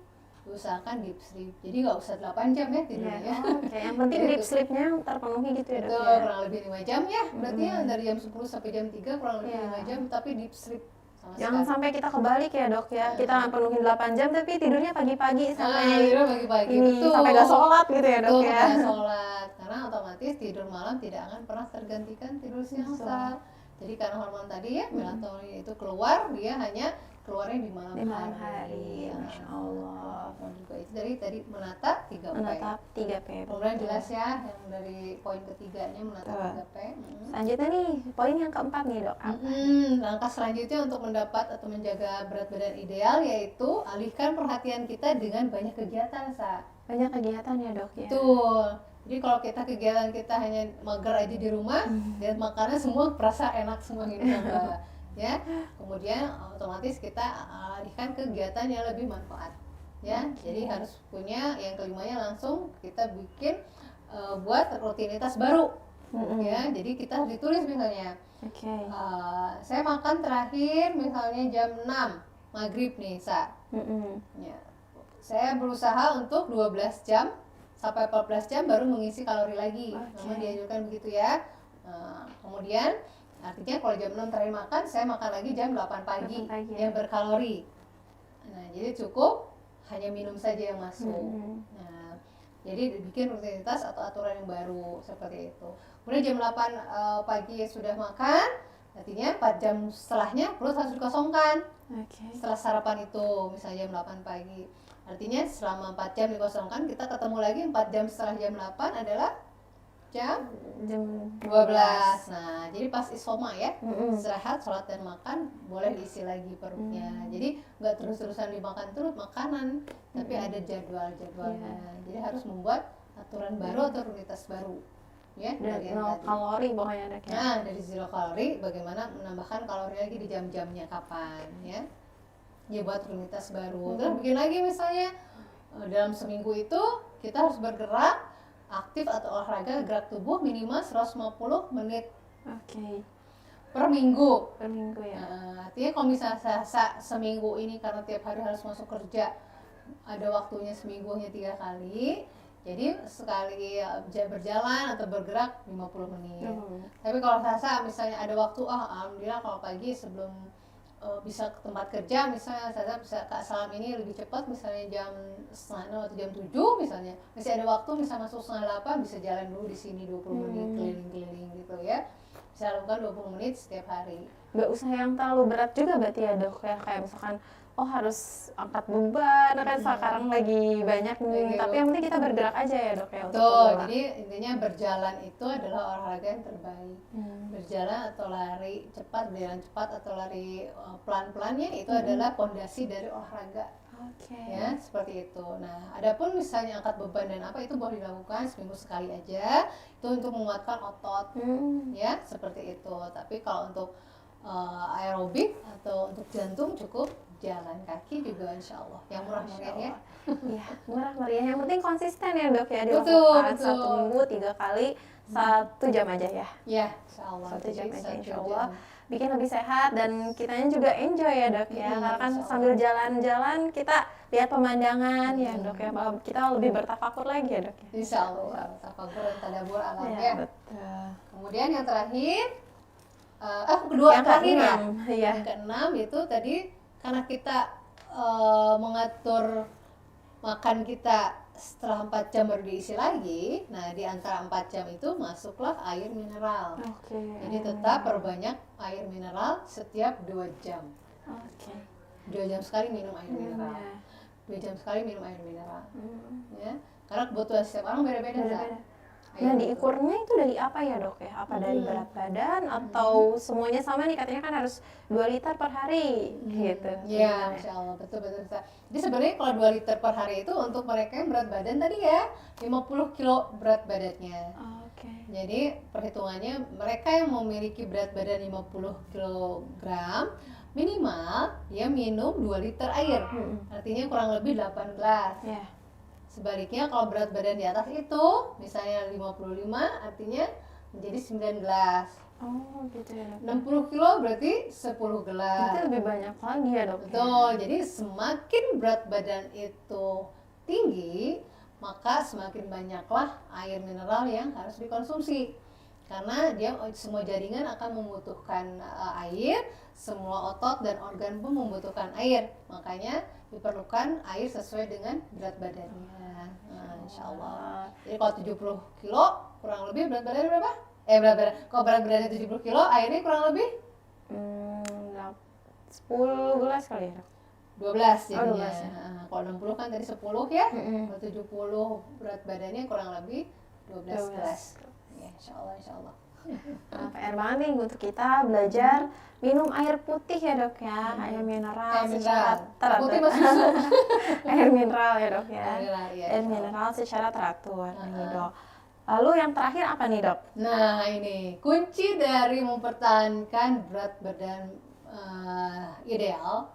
usahakan deep sleep. Jadi nggak usah 8 jam ya tidurnya. Yang penting deep sleepnya terpenuhi gitu ya, Dok. Betul, kurang lebih 5 jam ya. Berarti ya dari jam 10 sampai jam 3 kurang lebih 5 jam, tapi deep sleep. Jangan sampai kita kebalik ya, Dok ya. Kita penuhin 8 jam tapi tidurnya pagi-pagi sampai sampai gak sholat gitu ya, Dok ya. Gak sholat, karena otomatis tidur malam tidak akan pernah tergantikan tidur siang. Jadi karena hormon tadi ya, melatonin itu keluar, dia hanya keluarnya di malam hari. Masya Allah. Juga itu dari tadi menata 3P. Menatap 3P. Kemudian jelas ya, yang dari poin ketiganya menata 3P. Selanjutnya nih, poin yang keempat nih, Dok. Langkah selanjutnya untuk mendapat atau menjaga berat badan ideal yaitu alihkan perhatian kita dengan banyak kegiatan, Sa. Banyak kegiatan ya, Dok ya. Betul. Jadi kalau kegiatan kita hanya mager aja di rumah, dan makanan semua perasa enak semua gitu ya. Kemudian otomatis kita alihkan kegiatan yang lebih manfaat. Ya, jadi harus punya yang kelimanya langsung kita bikin buat rutinitas baru. Ya, jadi kita harus ditulis misalnya. Saya makan terakhir misalnya jam 6 maghrib nih, Sa. Ya. Saya berusaha untuk 12 jam sampai 14 jam baru mengisi kalori lagi. Memang dianjurkan begitu ya. Kemudian artinya kalau jam 6 terakhir makan, saya makan lagi jam 8 pagi yang berkalori. Nah, jadi cukup hanya minum saja yang masuk. Nah, jadi bikin rutinitas atau aturan yang baru seperti itu. Kemudian jam 8 pagi sudah makan, artinya 4 jam setelahnya perut harus dikosongkan. Setelah sarapan itu, misalnya jam 8 pagi. Artinya selama 4 jam dikosongkan, kita ketemu lagi 4 jam setelah jam 8 adalah jam 12. Nah, jadi pas isoma ya, istirahat, sholat dan makan, boleh diisi lagi perutnya. Jadi nggak terus-terusan dimakan terus makanan, tapi ada jadwalnya. Jadi harus membuat aturan baru atau rutinitas baru. Ya, dari 0 kalori pokoknya ada. Nah, dari 0 kalori, bagaimana menambahkan kalori lagi di jam-jamnya kapan ya. Ya buat rutinitas baru. Terus bikin lagi misalnya dalam seminggu itu kita harus bergerak aktif atau olahraga gerak tubuh minimal 150 menit per minggu. Ya. Artinya kalau misalnya seminggu ini karena tiap hari harus masuk kerja, ada waktunya seminggunya 3 kali. Jadi sekali berjalan atau bergerak 50 menit. Tapi kalau Sasa misalnya ada waktu, alhamdulillah kalau pagi sebelum bisa ke tempat kerja, misalnya saya bisa ke salam ini lebih cepat, misalnya jam 6 atau jam 7 misalnya, masih ada waktu, bisa masuk 7:30, bisa jalan dulu di sini 20 menit keliling-keliling gitu ya, bisa lakukan 20 menit setiap hari. Nggak usah yang terlalu berat juga berarti ya, Dok ya, kayak misalkan harus angkat beban kan sekarang lagi banyak nih, tapi yang penting kita bergerak aja ya, Dok ya. Betul, jadi intinya berjalan itu adalah olahraga yang terbaik. Berjalan atau lari cepat, berjalan cepat atau lari pelan-pelannya itu adalah pondasi dari olahraga. Ya, seperti itu. Nah, adapun misalnya angkat beban dan apa itu boleh dilakukan seminggu sekali aja, itu untuk menguatkan otot. Ya, seperti itu. Tapi kalau untuk aerobik atau untuk jantung cukup jalan kaki juga insya Allah yang murah meriah ya. Iya, murah meriah. Yang penting konsisten ya, Dok ya, dilakukan 1 minggu 3 kali 1 jam aja ya. Ya, insya Allah. 1 jam aja insya Allah. Bikin lebih sehat dan kitanya juga enjoy ya, Dok ya. Karena kan sambil jalan-jalan kita lihat pemandangan ya, Dok ya. Kita lebih bertafakur lagi ya, Dok ya. Insya Allah. Tafakur dan tadabbur alam ya. Betul. Kemudian yang terakhir kedua Yang terakhir ya. keenam, iya. Yang keenam itu tadi karena kita mengatur makan kita setelah 4 jam baru diisi lagi. Nah, di antara 4 jam itu masuklah air mineral. Oke. Jadi tetap perbanyak air mineral setiap 2 jam. Oke. 2 jam sekali minum air mineral. Ya. 2 jam sekali minum air mineral. Ya. Karena kebutuhan setiap orang beda-beda. Beda-beda. Nah, diukurnya itu dari apa ya, Dok ya? Apa dari berat badan atau semuanya sama nih, katanya kan harus 2 liter per hari gitu. Iya, Masya Allah, betul-betul. Jadi sebenarnya kalau 2 liter per hari itu untuk mereka yang berat badan tadi ya 50 kilo berat badannya. Oke. Jadi perhitungannya mereka yang memiliki berat badan 50 kilogram minimal dia minum 2 liter air. Artinya kurang lebih 8 gelas. Ya. Sebaliknya kalau berat badan di atas itu misalnya 55 artinya menjadi 9 gelas. Oh, gitu ya, Dok. 60 kilo berarti 10 gelas. Itu lebih banyak lagi ya, Dok. Betul. Jadi semakin berat badan itu tinggi, maka semakin banyaklah air mineral yang harus dikonsumsi. Karena dia semua jaringan akan membutuhkan air, semua otot dan organ pun membutuhkan air. Makanya diperlukan air sesuai dengan berat badannya. Nah, insya Allah. Jadi kalau 70 kilo kurang lebih berat badannya berapa? Kalau berat badannya 70 kilo, airnya kurang lebih 10 gelas kali ya, Dok. 12 jadinya. 12 ya. Nah, kalau 60 kan tadi 10 ya. Kalau 70 berat badannya kurang lebih 12 gelas. Ya, insya Allah. Nah, PR banget nih untuk kita belajar minum air putih ya, Dok ya. Air mineral secara teratur. Putih masih susu. Air mineral ya, Dok ya. Air Air mineral secara teratur nih, Dok. Lalu yang terakhir apa nih, Dok? Nah, ini kunci dari mempertahankan berat badan ideal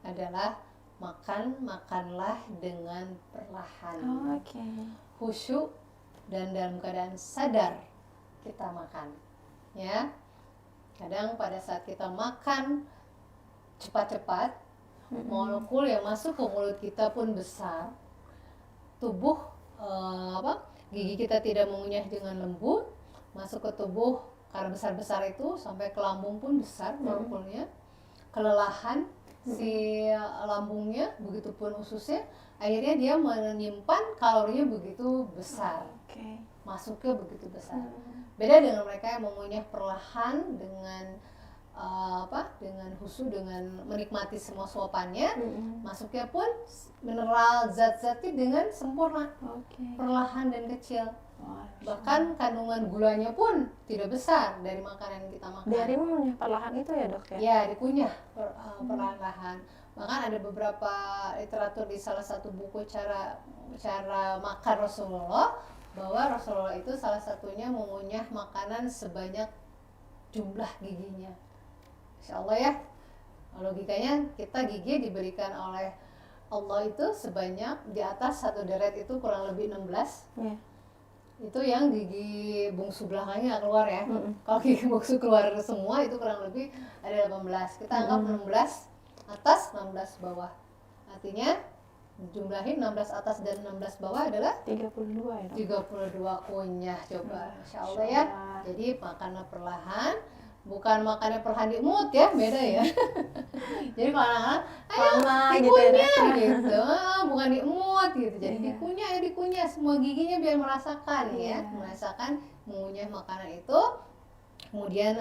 adalah makanlah dengan perlahan. Oke. Khusyuk dan dalam keadaan sadar kita makan, ya. Kadang pada saat kita makan cepat-cepat, molekul yang masuk ke mulut kita pun besar, tubuh gigi kita tidak mengunyah dengan lembut, masuk ke tubuh karena besar-besar itu sampai ke lambung pun besar molekulnya, kelelahan si lambungnya, begitupun ususnya, akhirnya dia menyimpan kalorinya begitu besar. Masuknya begitu besar. Beda dengan mereka yang mengunyah perlahan dengan dengan khusyuk, dengan menikmati semua suapannya, masuknya pun mineral zat-zatnya dengan sempurna, perlahan dan kecil. Bahkan kandungan gulanya pun tidak besar dari makanan yang kita makan. Dari mengunyah perlahan itu ya, Dok ya? Ya, dikunyah perlahan-lahan. Bahkan ada beberapa literatur di salah satu buku cara makan Rasulullah, bahwa Rasulullah itu salah satunya mengunyah makanan sebanyak jumlah giginya. Insya Allah ya, logikanya kita gigi diberikan oleh Allah itu sebanyak di atas satu deret itu kurang lebih 16. Itu yang gigi bungsu belakangnya keluar ya. Kalau gigi bungsu keluar semua itu kurang lebih ada 18. Kita anggap 16 atas 16 bawah. Artinya jumlahin 16 atas dan 16 bawah adalah 32 ya, Dok? 32 kunyah. Coba Insya Allah ya. Jadi makanlah perlahan, bukan makannya perlahan di mood ya, beda ya. Jadi kalau anak-anak ayo dikunyah gitu, bukan di mood gitu. Jadi dikunyah semua giginya biar merasakan ya, merasakan mengunyah makanan itu. Kemudian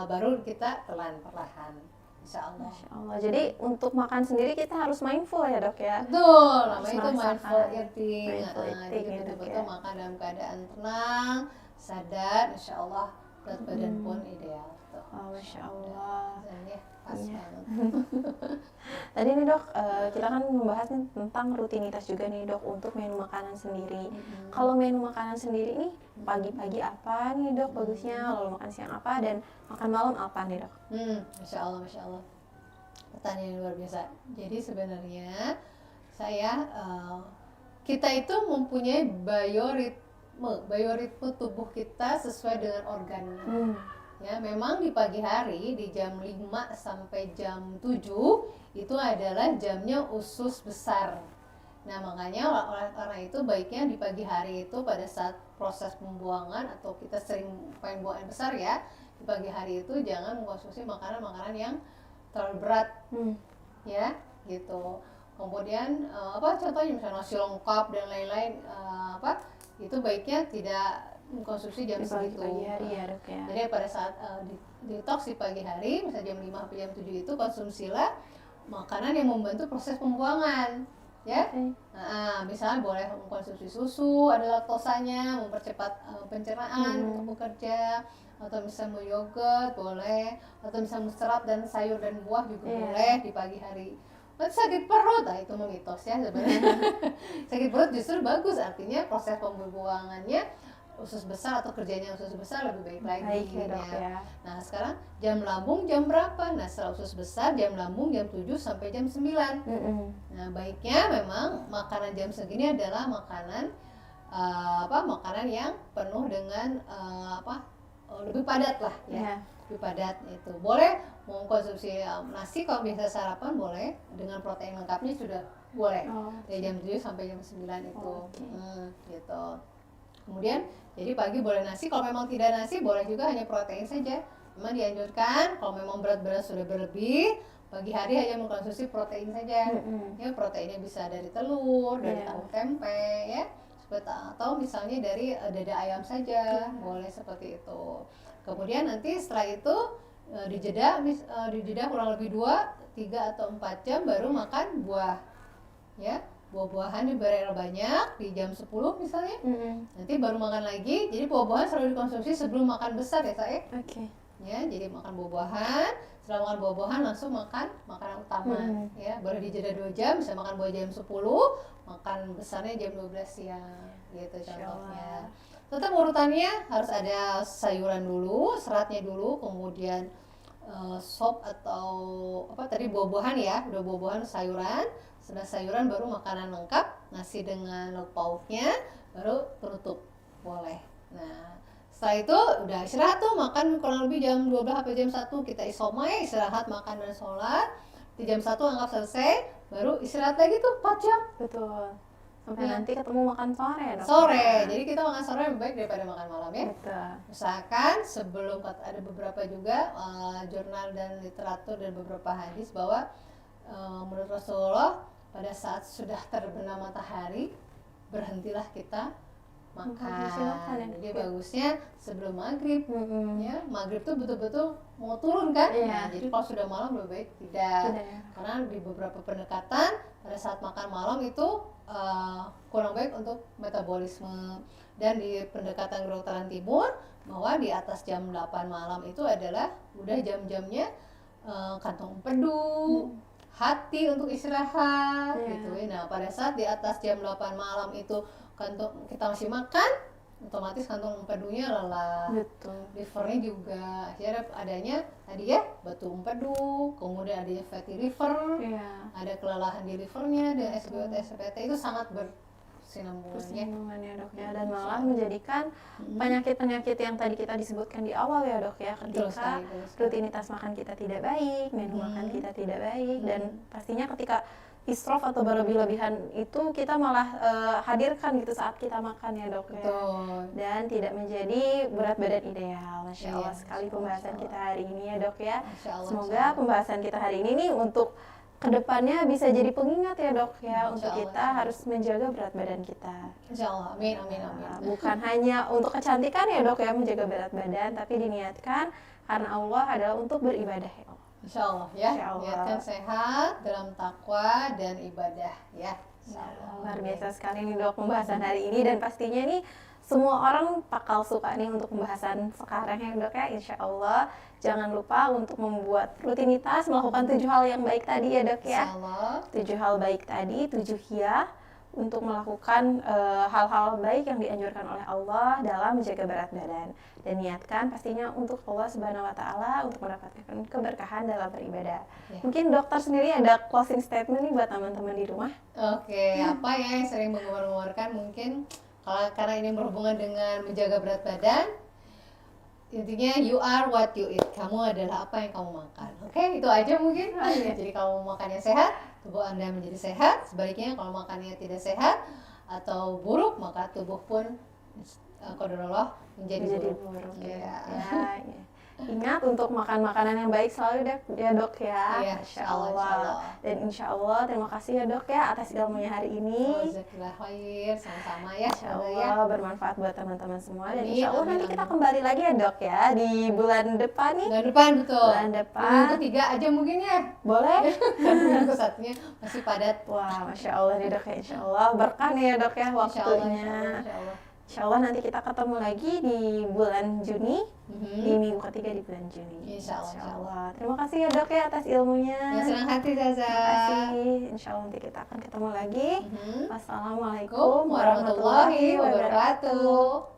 baru kita telan perlahan. Insya Allah. Jadi untuk makan sendiri kita harus mindful ya, Dok ya? Betul, namanya itu mindful eating. Jadi betul-betul makan dalam keadaan tenang, sadar, Insya Allah berat badan pun ideal. Masya Allah. Ya, pas banget. Tadi nih, Dok, kita kan membahas nih tentang rutinitas juga nih, Dok, untuk menu makanan sendiri. Kalau menu makanan sendiri nih, pagi-pagi apa nih, Dok, bagusnya, lalu makan siang apa, dan makan malam apa nih, Dok? Masya Allah. Pertanyaan yang luar biasa. Jadi sebenarnya kita itu mempunyai bioritme tubuh kita sesuai dengan organnya. Ya, memang di pagi hari di jam 5 sampai jam 7 itu adalah jamnya usus besar. Nah, makanya oleh karena itu baiknya di pagi hari itu pada saat proses pembuangan atau kita sering pengen buang air besar ya, di pagi hari itu jangan mengkonsumsi makanan-makanan yang terlalu berat, ya, gitu. Kemudian apa contohnya misalnya nasi lengkap dan lain-lain, itu baiknya tidak mengkonsumsi jam segitu. Pagi hari ya dok ya. Jadi pada saat detox di pagi hari, misalnya jam 5 sampai jam 7 itu konsumsilah makanan yang membantu proses pembuangan, ya. Misalnya boleh mengkonsumsi susu, ada laktosanya, mempercepat pencernaan untuk bekerja, atau misalnya mau yogurt boleh, atau misalnya serat dan sayur dan buah juga boleh di pagi hari. Sakit perut, itu mitos ya sebenarnya. Sakit perut justru bagus, artinya proses pembuangannya usus besar atau kerjanya usus besar lebih baik lagi. Ya. Nah sekarang jam lambung jam berapa? Nah setelah usus besar jam lambung jam 7 sampai jam 9. Nah baiknya memang makanan jam segini adalah makanan makanan yang penuh dengan lebih padat lah ya. Lebih padat itu. Boleh mau konsumsi nasi kalau biasa sarapan boleh, dengan protein lengkapnya sudah boleh. Dari jam 7 sampai jam 9 itu. Gitu. Kemudian jadi pagi boleh nasi, kalau memang tidak nasi boleh juga hanya protein saja. Memang dianjurkan kalau memang berat badan sudah berlebih, pagi hari hanya mengkonsumsi protein saja. Ya, proteinnya bisa dari telur, dari tahu tempe, ya. Atau misalnya dari dada ayam saja, boleh seperti itu. Kemudian nanti setelah itu dijeda kurang lebih 2, 3 atau 4 jam baru makan buah. Ya. Buah-buahan diberi banyak di jam 10 misalnya, nanti baru makan lagi. Jadi buah-buahan selalu dikonsumsi sebelum makan besar ya saya. Ya, jadi makan buah-buahan, setelah makan buah-buahan langsung makan makanan utama. Ya, baru dijeda 2 jam, bisa makan buah jam 10, makan besarnya jam 12 siang. Gitu contohnya. Tetap urutannya harus ada sayuran dulu, seratnya dulu, kemudian sop atau buah-buahan ya, udah buah-buahan sayuran. Setelah sayuran baru makanan lengkap, nasi dengan lauk pauknya, baru penutup boleh. Nah setelah itu udah istirahat tuh, makan kurang lebih jam 12 sampai jam 1 kita isomai, istirahat makan dan sholat. Di jam 1 anggap selesai, baru istirahat lagi tuh 4 jam. Betul. Sampai nanti ketemu makan sore dok. Sore, jadi kita makan sore lebih baik daripada makan malam ya. Betul. Usahakan sebelum, ada beberapa juga jurnal dan literatur dan beberapa hadis bahwa menurut Rasulullah pada saat sudah terbenam matahari berhentilah kita makan. Jadi bagusnya sebelum maghrib. Ya, maghrib tuh betul-betul mau turun kan. Nah, jadi kalau sudah malam lebih baik tidak. Karena di beberapa pendekatan pada saat makan malam itu kurang baik untuk metabolisme. Dan di pendekatan kedokteran timur bahwa di atas jam 8 malam itu adalah udah jam-jamnya kantong empedu, hati untuk istirahat gitu ya. Nah pada saat di atas jam 8 malam itu kantong kita masih makan, otomatis kantong empedunya lelah. Livernya juga akhirnya adanya tadi ya batu empedu, kemudian adanya fatty liver, ada kelelahan di livernya, dan SBOT SPT itu sangat bersinambungan ya dok ya, dan malah menjadikan penyakit-penyakit yang tadi kita disebutkan di awal ya dok ya, ketika rutinitas makan kita tidak baik, menu makan kita tidak baik, dan pastinya ketika israf atau berlebih-lebihan itu kita malah hadirkan gitu saat kita makan ya dok ya. Dan tidak menjadi berat badan ideal. Masya Allah sekali pembahasan kita hari ini ya dok ya. Semoga pembahasan kita hari ini nih untuk kedepannya bisa jadi pengingat ya dok ya, untuk kita harus menjaga berat badan kita. Insya Allah, amin, amin, amin. Bukan hanya untuk kecantikan ya dok ya menjaga berat badan, tapi diniatkan karena Allah adalah untuk beribadah ya Allah. Insya Allah ya, niatkan sehat dalam takwa dan ibadah ya. Luar biasa sekali nih dok pembahasan hari ini, dan pastinya nih semua orang bakal suka nih untuk pembahasan sekarang ya dok ya. Insya Allah jangan lupa untuk membuat rutinitas melakukan 7 hal yang baik tadi ya dok ya. 7 hal baik tadi, 7 hiyah untuk melakukan hal-hal baik yang dianjurkan oleh Allah dalam menjaga berat badan, dan niatkan pastinya untuk Allah Subhanahu wa taala untuk mendapatkan keberkahan dalam beribadah. Mungkin dokter sendiri ada closing statement nih buat teman-teman di rumah. Oke, apa ya yang sering mengeluarkan mungkin karena ini berhubungan dengan menjaga berat badan, intinya you are what you eat. Kamu adalah apa yang kamu makan. Oke, itu aja mungkin. Jadi kalau makannya sehat, tubuh Anda menjadi sehat. Sebaliknya kalau makannya tidak sehat atau buruk, maka tubuh pun qadarullah menjadi buruk. Ya. ingat untuk makan makanan yang baik selalu ya dok ya. Iya, Masya insya Allah. Allah. Dan insya Allah terima kasih ya dok ya atas ilmunya hari ini. Jazakallah khair, sama-sama ya. Insya semoga Allah ya. bermanfaat buat teman-teman semua. Dan Amin, insya Allah amin, nanti kita amin. kembali lagi ya dok ya di bulan depan nih. Bulan depan betul. Bulan depan. Minggu ketiga aja mungkin ya. Boleh? Karena minggu satunya masih padat. Wah, Masya Allah nih dok ya. Insya Allah berkah nih ya dok ya Insya Allah, waktunya. insya Allah. Insya Allah nanti kita ketemu lagi di bulan Juni. Mhm. Di minggu ketiga di bulan Juni. Insya Allah, insya Allah. Terima kasih ya dok ya atas ilmunya. Yang senang hati Zaza. Terima kasih. Insya Allah nanti kita akan ketemu lagi. Mhm. Wassalamualaikum Assalamualaikum warahmatullahi wabarakatuh.